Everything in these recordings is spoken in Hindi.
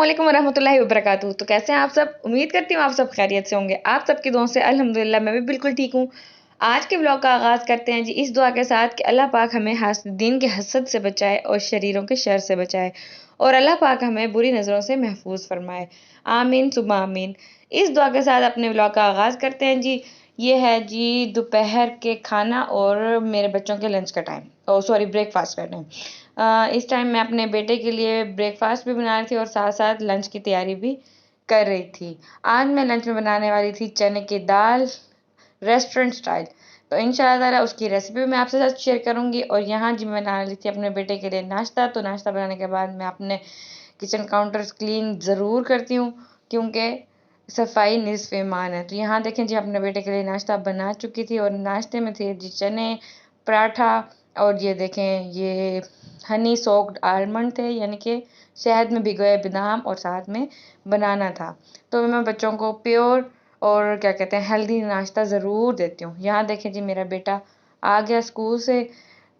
वालेकुम वरहमतुल्लाहि वबरकातुहू। तो कैसे हैं आप सब? उम्मीद करती हूँ आप सब खैरियत से होंगे। आप सबकी दुआओं से अल्हम्दुलिल्लाह मैं भी बिल्कुल ठीक हूँ। आज के ब्लॉग का आगाज़ करते हैं जी इस दुआ के साथ कि अल्लाह पाक हमें हासदीन के हसद से बचाए और शरीरों के शर से बचाए और अल्लाह पाक हमें बुरी नज़रों से महफूज फरमाए। आमीन सुम्मा आमीन। इस दुआ के साथ अपने ब्लॉग का आगाज़ करते हैं जी। ये है जी दोपहर के खाना और मेरे बच्चों के लंच का टाइम, ओह सॉरी ब्रेकफास्ट का टाइम। इस टाइम मैं अपने बेटे के लिए ब्रेकफास्ट भी बना रही थी और साथ साथ लंच की तैयारी भी कर रही थी। आज मैं लंच में बनाने वाली थी चने की दाल रेस्टोरेंट स्टाइल। तो इंशाल्लाह ताला उसकी रेसिपी मैं आपसे साथ शेयर करूंगी। और यहाँ जी मैं बना ली थी अपने बेटे के लिए नाश्ता। तो नाश्ता बनाने के बाद मैं अपने किचन काउंटर्स क्लीन ज़रूर करती हूँ, क्योंकि सफाई निस्फ़ ईमान है। तो यहाँ देखें जी अपने बेटे के लिए नाश्ता बना चुकी थी और नाश्ते में थे जी चने, पराठा और ये देखें ये हनी सोक्ड आलमंड थे, यानी कि शहद में भिगोए बादाम, और साथ में बनाना था। तो मैं बच्चों को प्योर और क्या कहते हैं हेल्दी नाश्ता ज़रूर देती हूँ। यहाँ देखें जी मेरा बेटा आ गया स्कूल से।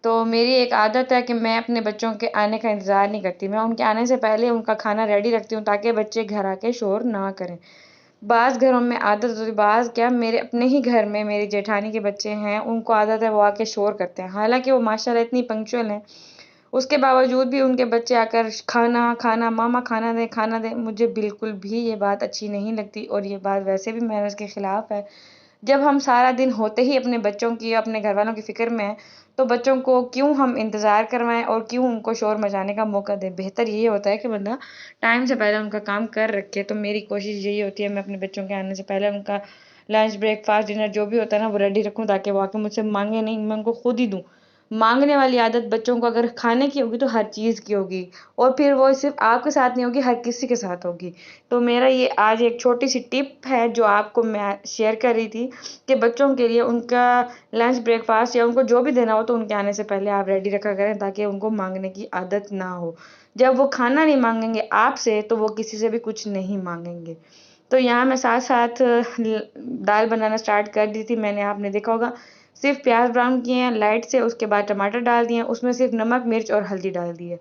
तो मेरी एक आदत है कि मैं अपने बच्चों के आने का इंतज़ार नहीं करती, मैं उनके आने से पहले उनका खाना रेडी रखती हूँ ताकि बच्चे घर आके शोर ना करें। बाज़ घरों में आदत होती, बाज़ क्या मेरे अपने ही घर में मेरी जेठानी के बच्चे हैं, उनको आदत है वो आके शोर करते हैं। हालांकि वो माशाल्लाह इतनी पंक्चुअल हैं, उसके बावजूद भी उनके बच्चे आकर खाना खाना मामा खाना दे खाना दे। मुझे बिल्कुल भी ये बात अच्छी नहीं लगती और ये बात वैसे भी मैनर्स के ख़िलाफ़ है। जब हम सारा दिन होते ही अपने बच्चों की अपने घर वालों की फ़िक्र में हैं, तो बच्चों को क्यों हम इंतज़ार करवाएं और क्यों उनको शोर मचाने का मौका दें। बेहतर यही होता है कि बंदा टाइम से पहले उनका काम कर रखे। तो मेरी कोशिश यही होती है मैं अपने बच्चों के आने से पहले उनका लंच ब्रेकफास्ट डिनर जो भी होता है ना वो रेडी रखूँ, ताकि वो आके मुझसे मांगे नहीं, मैं उनको खुद ही दूँ। मांगने वाली आदत बच्चों को अगर खाने की होगी तो हर चीज़ की होगी, और फिर वो सिर्फ आपके साथ नहीं होगी, हर किसी के साथ होगी। तो मेरा ये आज एक छोटी सी टिप है जो आपको मैं शेयर कर रही थी कि बच्चों के लिए उनका लंच ब्रेकफास्ट या उनको जो भी देना हो तो उनके आने से पहले आप रेडी रखा करें, ताकि उनको मांगने की आदत ना हो। जब वो खाना नहीं मांगेंगे आपसे तो वो किसी से भी कुछ नहीं मांगेंगे। तो यहाँ मैं साथ साथ दाल बनाना स्टार्ट कर दी थी मैंने, आपने देखा होगा। सिर्फ प्याज ब्राउन किए हैं लाइट से, उसके बाद टमाटर डाल दिए, उसमें सिर्फ नमक मिर्च और हल्दी डाल दी है।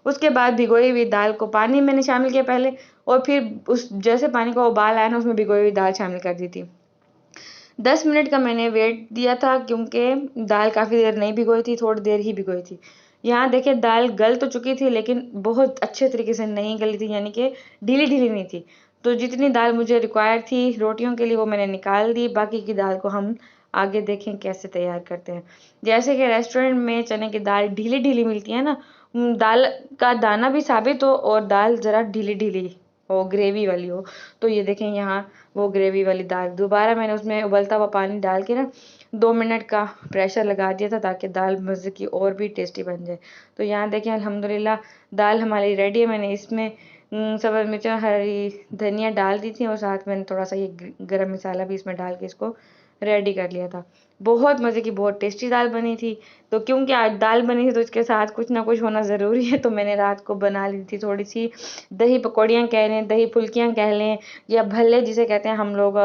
उसके बाद भिगोई हुई दाल को पानी मैंने शामिल किया पहले, और फिर उस जैसे पानी का उबाल आया ना उसमें भिगोई हुई दाल शामिल कर दी थी। 10 मिनट का मैंने वेट दिया था, क्योंकि दाल काफ़ी देर नहीं भिगोई थी, थोड़ी देर ही भिगोई थी। यहाँ देखिए दाल गल तो चुकी थी लेकिन बहुत अच्छे तरीके से नहीं गली थी, यानी कि ढीली-ढीली नहीं थी। तो जितनी दाल मुझे रिक्वायर थी रोटियों के लिए वो मैंने निकाल दी, बाकी की दाल को हम आगे देखें कैसे तैयार करते हैं। जैसे कि रेस्टोरेंट में चने की दाल ढीली-ढीली मिलती है ना, दाल का दाना भी साबित हो और दाल ज़रा ढीली-ढीली हो, ग्रेवी वाली हो। तो ये देखें यहाँ वो ग्रेवी वाली दाल, दोबारा मैंने उसमें उबलता हुआ पानी डाल के ना 2 मिनट का प्रेशर लगा दिया था ताकि दाल मज़े की और भी टेस्टी बन जाए। तो यहाँ देखें अल्हम्दुलिल्लाह दाल हमारी रेडी है। मैंने इसमें सब्ज़ मिर्च हरी धनिया डाल दी थी और साथ में थोड़ा सा ये गरम मसाला भी इसमें डाल के इसको रेडी कर लिया था। बहुत मज़े की बहुत टेस्टी दाल बनी थी। तो क्योंकि आज दाल बनी थी तो इसके साथ कुछ ना कुछ होना ज़रूरी है, तो मैंने रात को बना ली थी थोड़ी सी दही पकौड़ियाँ कह लें, दही फुल्कियाँ कह लें, या भल्ले जिसे कहते हैं हम लोग,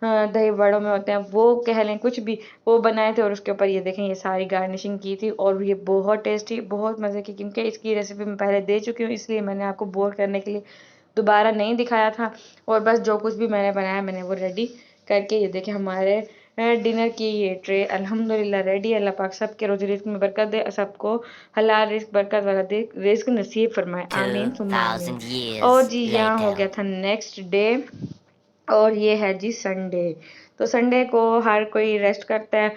दही बड़ों में होते हैं वो कह लें, कुछ भी वो बनाए थे। और उसके ऊपर ये देखें ये सारी गार्निशिंग की थी और ये बहुत टेस्टी बहुत मज़े की, क्योंकि इसकी रेसिपी मैं पहले दे चुकी हूँ इसलिए मैंने आपको बोर करने के लिए दोबारा नहीं दिखाया था। और बस जो कुछ भी मैंने बनाया मैंने वो रेडी करके ये देखें हमारे डिनर की ये ट्रे अल्हम्दुलिल्लाह रेडी है। अल्लाह पाक सबके रोज़ी रिज़्क में बरकत दे, सबको हलाल रिज़्क बरकत वाला दे रिज़्क नसीब फरमाए। आमीन सुम्मा आमीन। 2000 और years जी यहाँ हो later. गया था नेक्स्ट डे, और ये है जी संडे। तो संडे को हर कोई रेस्ट करता है,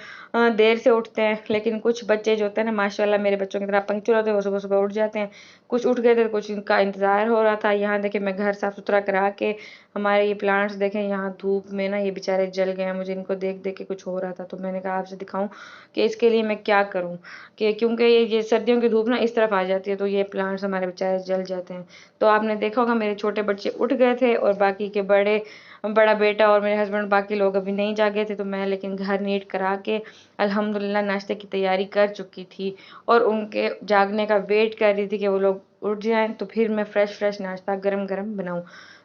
देर से उठते हैं, लेकिन कुछ बच्चे जो होते हैं ना माशाल्लाह मेरे बच्चों की तरह पंक्चुअल होते हैं, वो सुबह सुबह उठ जाते हैं। कुछ उठ गए थे, कुछ इनका इंतज़ार हो रहा था। यहाँ देखें मैं घर साफ़ सुथरा करा के हमारे ये प्लांट्स देखें यहाँ धूप में ना ये बेचारे जल गए हैं। मुझे इनको देख देख के कुछ हो रहा था, तो मैंने कहा आपसे दिखाऊं कि इसके लिए मैं क्या करूं, कि क्योंकि ये सर्दियों की धूप ना इस तरफ आ जाती है तो ये प्लांट्स हमारे बेचारे जल जाते हैं। तो आपने देखा होगा मेरे छोटे बच्चे उठ गए थे और बाकी के बड़ा बेटा और मेरे हस्बैंड बाकी लोग अभी नहीं जागे थे। तो मैं लेकिन घर नीट करा के अल्हम्दुलिल्लाह नाश्ते की तैयारी कर चुकी थी और उनके जागने का वेट कर रही थी कि वो लोग उठ जाएं तो फिर मैं फ्रेश नाश्ता गरम गरम बनाऊं।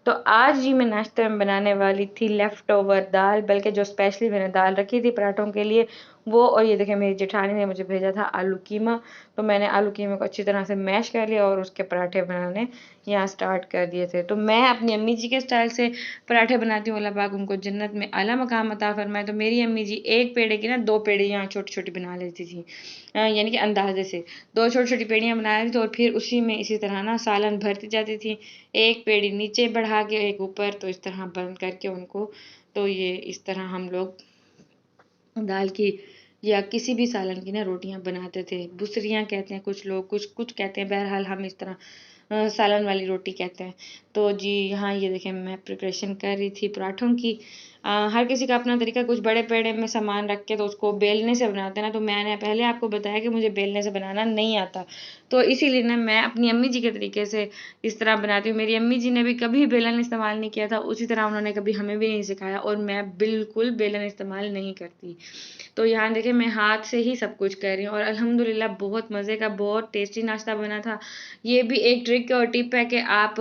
तो आज जी मैं नाश्ते में बनाने वाली थी लेफ़्ट ओवर दाल, बल्कि जो स्पेशली मैंने दाल रखी थी पराठों के लिए वो। और ये देखें मेरी जेठानी ने मुझे भेजा था आलू कीमा, तो मैंने आलू कीमा को अच्छी तरह से मैश कर लिया और उसके पराठे बनाने यहाँ स्टार्ट कर दिए थे। तो मैं अपनी अम्मी जी के स्टाइल से पराठे बनाती हूँ, अल्लाह पाक उनको जन्नत में आला मकाम अता फरमाए। तो मेरी अम्मी जी एक पेड़े की ना 2 पेड़ी यहाँ छोटी छोटी बना लेती थी, यानी कि अंदाजे से 2 छोटी छोटी पेड़ियाँ बना लेती थी और फिर उसी में इसी तरह ना सालन भरती जाती थी, एक पेड़ी नीचे बढ़ा के एक ऊपर, तो इस तरह बंद करके उनको। तो ये इस तरह हम लोग दाल की या किसी भी सालन की ना रोटियां बनाते थे। बुसरियां कहते हैं कुछ लोग, कुछ कुछ कहते हैं, बहरहाल हम इस तरह सालन वाली रोटी कहते हैं। तो जी यहाँ ये देखें मैं प्रिपरेशन कर रही थी पराठों की। हर किसी का अपना तरीका, कुछ बड़े पेड़े में सामान रख के तो उसको बेलने से बनाते हैं ना, तो मैंने पहले आपको बताया कि मुझे बेलने से बनाना नहीं आता, तो इसीलिए ना मैं अपनी अम्मी जी के तरीके से इस तरह बनाती हूँ। मेरी अम्मी जी ने भी कभी बेलन इस्तेमाल नहीं किया था, उसी तरह उन्होंने कभी हमें भी नहीं सिखाया, और मैं बिल्कुल बेलन इस्तेमाल नहीं करती। तो यहाँ देखिए मैं हाथ से ही सब कुछ कर रही हूँ और अल्हम्दुलिल्लाह बहुत मज़े का, बहुत टेस्टी नाश्ता बना था। ये भी एक ट्रिक और टिप है कि आप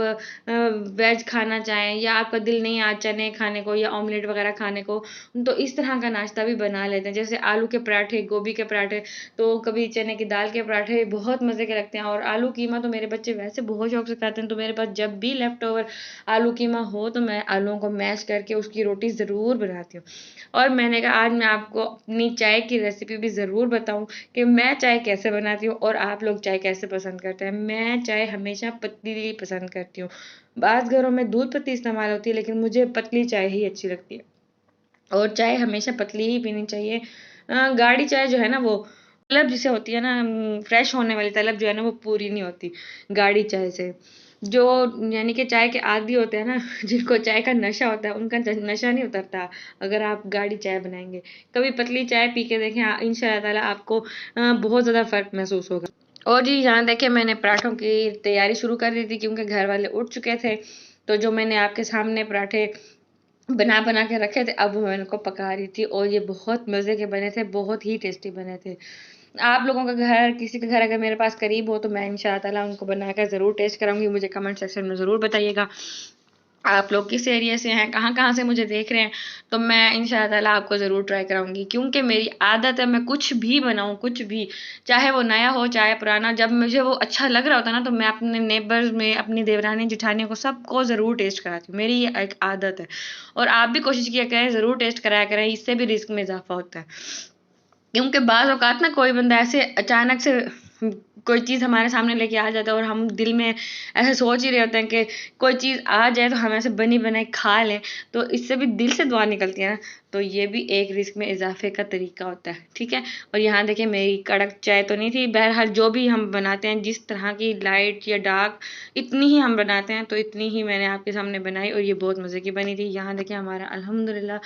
वेज खाना चाहें या आपका दिल नहीं आज चने खाने को या ऑमलेट वगैरह खाने को, तो इस तरह का नाश्ता भी बना लेते हैं, जैसे आलू के पराठे, गोभी के पराठे, तो कभी चने की दाल के पराठे बहुत मज़े के लगते हैं। और आलू कीमा तो मेरे बच्चे वैसे बहुत शौक से खाते हैं, तो मेरे पास जब भी लेफ्ट ओवर आलू कीमा हो तो मैं आलूओं को मैश करके उसकी रोटी ज़रूर बनाती हूँ। और मैंने कहा आज मैं आपको अपनी चाय की रेसिपी भी ज़रूर बताऊं कि मैं चाय कैसे बनाती हूँ और आप लोग चाय कैसे पसंद करते हैं। मैं चाय हमेशा पतली पसंद करती हूँ। बाज़ घरों में दूध पत्ती इस्तेमाल होती है, लेकिन मुझे पतली चाय ही अच्छी लगती है और चाय हमेशा पतली ही पीनी चाहिए। गाढ़ी चाय जो है ना, वो तलब जिसे होती है ना, फ्रेश होने वाली तलब जो है ना, वो पूरी नहीं होती गाढ़ी चाय से। जो यानी कि चाय के आदी होते हैं ना, जिनको चाय का नशा होता है, उनका नशा नहीं उतरता अगर आप गाढ़ी चाय बनाएंगे। कभी पतली चाय पी के देखें, इंशाल्लाह ताला आपको बहुत ज़्यादा फ़र्क महसूस होगा। और जी यहाँ देखिए मैंने पराठों की तैयारी शुरू कर दी थी क्योंकि घर वाले उठ चुके थे। तो जो मैंने आपके सामने पराठे बना बना के रखे थे, अब मैं उनको पका रही थी और ये बहुत मज़े के बने थे, बहुत ही टेस्टी बने थे। आप लोगों का घर, किसी का घर अगर मेरे पास करीब हो तो मैं इंशाअल्लाह ताला उनको बनाकर ज़रूर टेस्ट कराऊंगी। मुझे कमेंट सेक्शन में ज़रूर बताइएगा आप लोग किस एरिया से हैं, कहाँ कहाँ से मुझे देख रहे हैं, तो मैं इंशाअल्लाह ताला आपको ज़रूर ट्राई कराऊंगी। क्योंकि मेरी आदत है, मैं कुछ भी बनाऊं, कुछ भी, चाहे वो नया हो चाहे पुराना, जब मुझे वो अच्छा लग रहा होता है ना, तो मैं अपने नेबर्स में, अपनी देवरानी जेठानियों को सबको ज़रूर टेस्ट कराती हूँ। मेरी ये एक आदत है और आप भी कोशिश किया करें, ज़रूर टेस्ट कराया करें, इससे भी रिस्क में इजाफा होता है। क्योंकि बाज़ औक़ात ना कोई बंदा ऐसे अचानक से कोई चीज़ हमारे सामने लेके आ जाता है और हम दिल में ऐसे सोच ही रहे होते हैं कि कोई चीज़ आ जाए तो हम ऐसे बनी बनाई खा लें, तो इससे भी दिल से दुआ निकलती है ना, तो ये भी एक रिस्क में इजाफे का तरीका होता है, ठीक है। और यहाँ देखिए मेरी कड़क चाय तो नहीं थी, बहरहाल जो भी हम बनाते हैं, जिस तरह की लाइट या डार्क, इतनी ही हम बनाते हैं, तो इतनी ही मैंने आपके सामने बनाई और ये बहुत मज़े की बनी थी। यहाँ देखिए हमारा अल्हम्दुलिल्लाह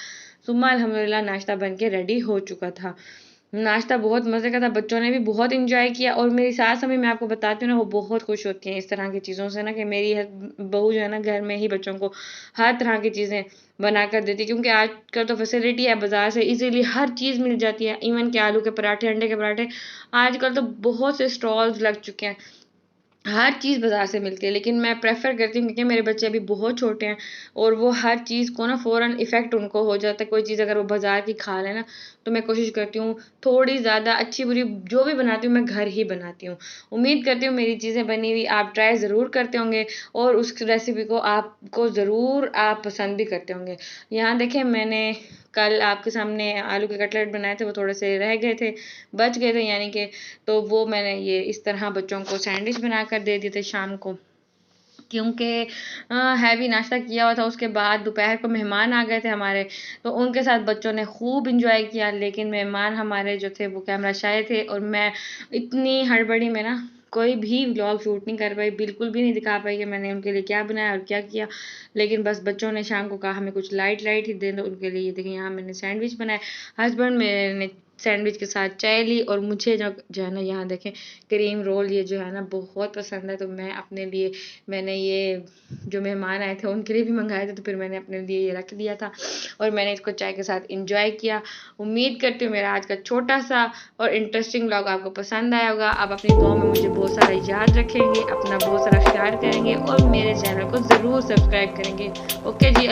सुम्मा अल्हम्दुलिल्लाह नाश्ता बन के रेडी हो चुका था। नाश्ता बहुत मज़े का था, बच्चों ने भी बहुत एंजॉय किया और मेरी सास अम्मी, मैं आपको बताती हूँ ना, वो बहुत खुश होती हैं इस तरह की चीज़ों से ना, कि मेरी बहू जो है ना घर में ही बच्चों को हर तरह की चीज़ें बना कर देती है। क्योंकि आजकल तो फैसिलिटी है, बाज़ार से इजीली हर चीज़ मिल जाती है, इवन के आलू के पराठे, अंडे के पराठे, आजकल तो बहुत से स्टॉल्स लग चुके हैं, हर चीज़ बाज़ार से मिलती है। लेकिन मैं प्रेफ़र करती हूँ क्योंकि मेरे बच्चे अभी बहुत छोटे हैं और वो हर चीज़ को ना फ़ौरन इफ़ेक्ट उनको हो जाता है। कोई चीज़ अगर वो बाज़ार की खा लें ना, तो मैं कोशिश करती हूँ थोड़ी ज़्यादा अच्छी-बुरी जो भी बनाती हूँ मैं घर ही बनाती हूँ। उम्मीद करती हूँ मेरी चीज़ें बनी हुई आप ट्राई ज़रूर करते होंगे और उस रेसिपी को आपको ज़रूर आप पसंद भी करते होंगे। यहाँ देखें मैंने कल आपके सामने आलू के कटलेट बनाए थे, वो थोड़े से रह गए थे, बच गए थे यानी कि, तो वो मैंने ये इस तरह बच्चों को सैंडविच बनाकर दे दिए थे शाम को। क्योंकि हैवी नाश्ता किया हुआ था, उसके बाद दोपहर को मेहमान आ गए थे हमारे, तो उनके साथ बच्चों ने खूब इंजॉय किया। लेकिन मेहमान हमारे जो थे वो कैमरा शाय थे और मैं इतनी हड़बड़ी में ना कोई भी व्लॉग शूट नहीं कर पाई, बिल्कुल भी नहीं दिखा पाई कि मैंने उनके लिए क्या बनाया और क्या किया। लेकिन बस बच्चों ने शाम को कहा हमें कुछ लाइट लाइट ही दे दो, उनके लिए देखिए यहाँ मैंने सैंडविच बनाया, हस्बैंड मेरे ने सैंडविच के साथ चाय ली और मुझे जो है ना यहाँ देखें क्रीम रोल ये जो है ना बहुत पसंद है, तो मैं अपने लिए, मैंने ये जो मेहमान आए थे उनके लिए भी मंगाए थे, तो फिर मैंने अपने लिए ये रख दिया था और मैंने इसको चाय के साथ इंजॉय किया। उम्मीद करती हूँ मेरा आज का छोटा सा और इंटरेस्टिंग व्लॉग आपको पसंद आया होगा। आप अपनी दुआ में मुझे बहुत सारा याद रखेंगे, अपना बहुत सारा ख्याल करेंगे और मेरे चैनल को ज़रूर सब्सक्राइब करेंगे। ओके जी।